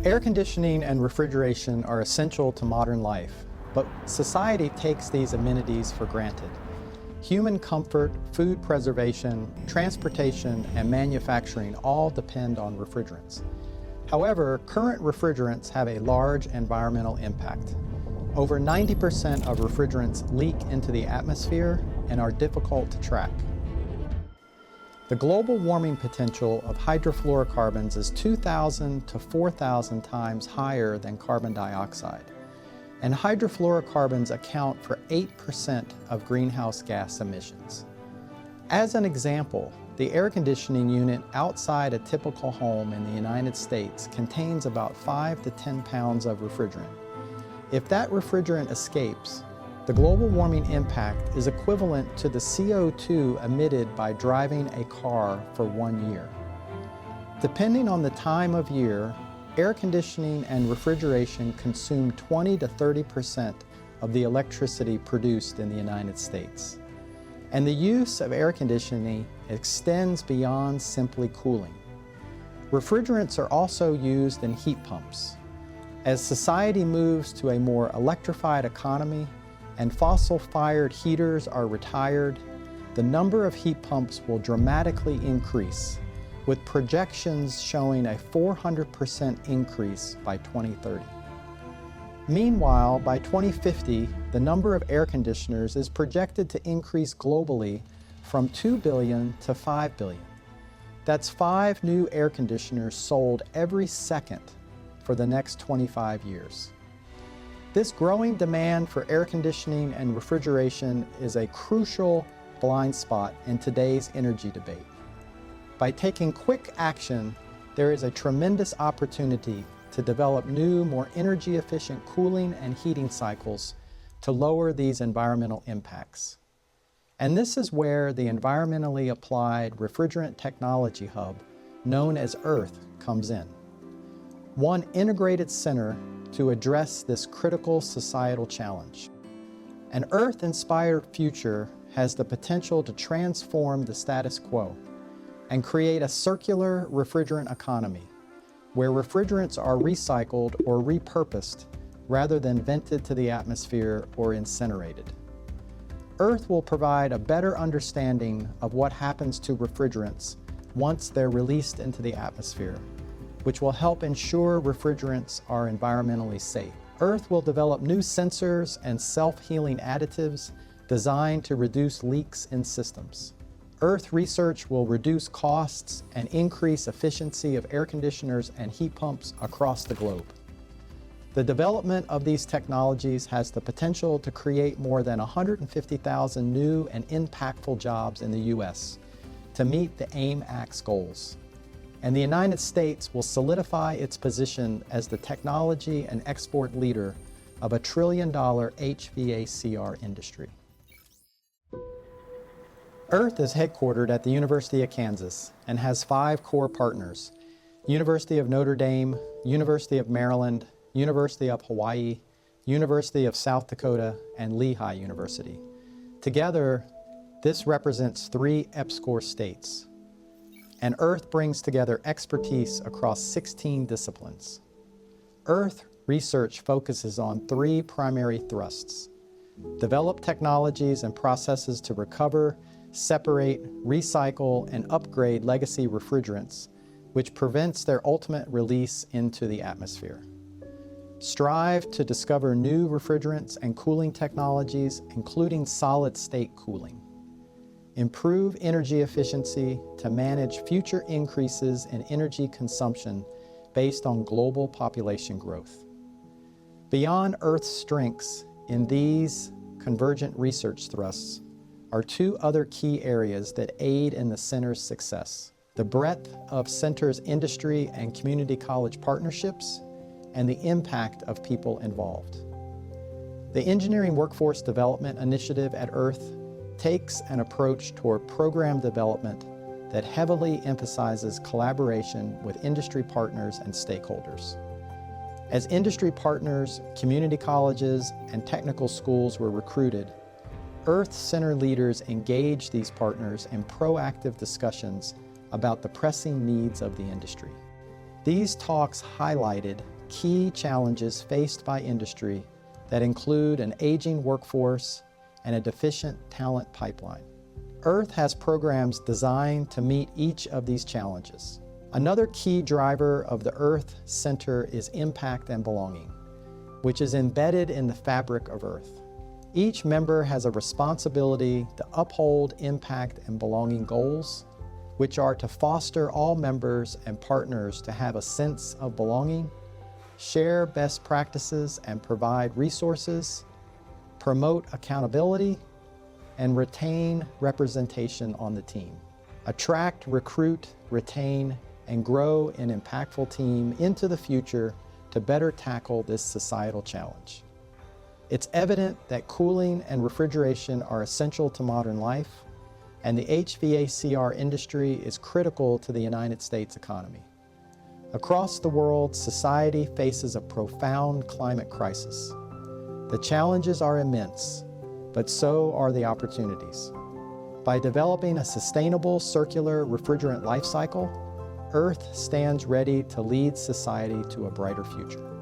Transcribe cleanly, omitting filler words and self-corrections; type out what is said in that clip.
Air conditioning and refrigeration are essential to modern life, but society takes these amenities for granted. Human comfort, food preservation, transportation, and manufacturing all depend on refrigerants. However, current refrigerants have a large environmental impact. Over 90% of refrigerants leak into the atmosphere and are difficult to track. The global warming potential of hydrofluorocarbons is 2,000 to 4,000 times higher than carbon dioxide. And hydrofluorocarbons account for 8% of greenhouse gas emissions. As an example, the air conditioning unit outside a typical home in the United States contains about 5 to 10 pounds of refrigerant. If that refrigerant escapes, the global warming impact is equivalent to the CO2 emitted by driving a car for 1 year. Depending on the time of year, air conditioning and refrigeration consume 20 to 30% of the electricity produced in the United States. And the use of air conditioning extends beyond simply cooling. Refrigerants are also used in heat pumps. As society moves to a more electrified economy and fossil-fired heaters are retired, the number of heat pumps will dramatically increase, with projections showing a 400% increase by 2030. Meanwhile, by 2050, the number of air conditioners is projected to increase globally from 2 billion to 5 billion. That's 5 new air conditioners sold every second for the next 25 years. This growing demand for air conditioning and refrigeration is a crucial blind spot in today's energy debate. By taking quick action, there is a tremendous opportunity to develop new, more energy-efficient cooling and heating cycles to lower these environmental impacts. And this is where the Environmentally Applied Refrigerant Technology Hub, known as EARTH, comes in. One integrated center to address this critical societal challenge. An Earth-inspired future has the potential to transform the status quo and create a circular refrigerant economy where refrigerants are recycled or repurposed rather than vented to the atmosphere or incinerated. EARTH will provide a better understanding of what happens to refrigerants once they're released into the atmosphere, which will help ensure refrigerants are environmentally safe. EARTH will develop new sensors and self-healing additives designed to reduce leaks in systems. EARTH research will reduce costs and increase efficiency of air conditioners and heat pumps across the globe. The development of these technologies has the potential to create more than 150,000 new and impactful jobs in the U.S. to meet the AIM Act's goals. And the United States will solidify its position as the technology and export leader of a $1 trillion HVACR industry. EARTH is headquartered at the University of Kansas and has 5 core partners: University of Notre Dame, University of Maryland, University of Hawaii, University of South Dakota, and Lehigh University. Together, this represents 3 EPSCoR states. And EARTH brings together expertise across 16 disciplines. EARTH research focuses on 3 primary thrusts: develop technologies and processes to recover, separate, recycle, and upgrade legacy refrigerants, which prevents their ultimate release into the atmosphere. Strive to discover new refrigerants and cooling technologies, including solid-state cooling. Improve energy efficiency to manage future increases in energy consumption based on global population growth. Beyond EARTH's strengths in these convergent research thrusts are 2 other key areas that aid in the center's success: the breadth of center's industry and community college partnerships, and the impact of people involved. The Engineering Workforce Development Initiative at EARTH takes an approach toward program development that heavily emphasizes collaboration with industry partners and stakeholders. As industry partners, community colleges, and technical schools were recruited, EARTH Center leaders engaged these partners in proactive discussions about the pressing needs of the industry. These talks highlighted key challenges faced by industry that include an aging workforce and a deficient talent pipeline. Earth has programs designed to meet each of these challenges. Another key driver of the Earth Center is impact and belonging, which is embedded in the fabric of Earth. Each member has a responsibility to uphold impact and belonging goals, which are to foster all members and partners to have a sense of belonging, share best practices and provide resources, promote accountability, and retain representation on the team. Attract, recruit, retain, and grow an impactful team into the future to better tackle this societal challenge. It's evident that cooling and refrigeration are essential to modern life, and the HVACR industry is critical to the United States economy. Across the world, society faces a profound climate crisis. The challenges are immense, but so are the opportunities. By developing a sustainable circular refrigerant life cycle, Earth stands ready to lead society to a brighter future.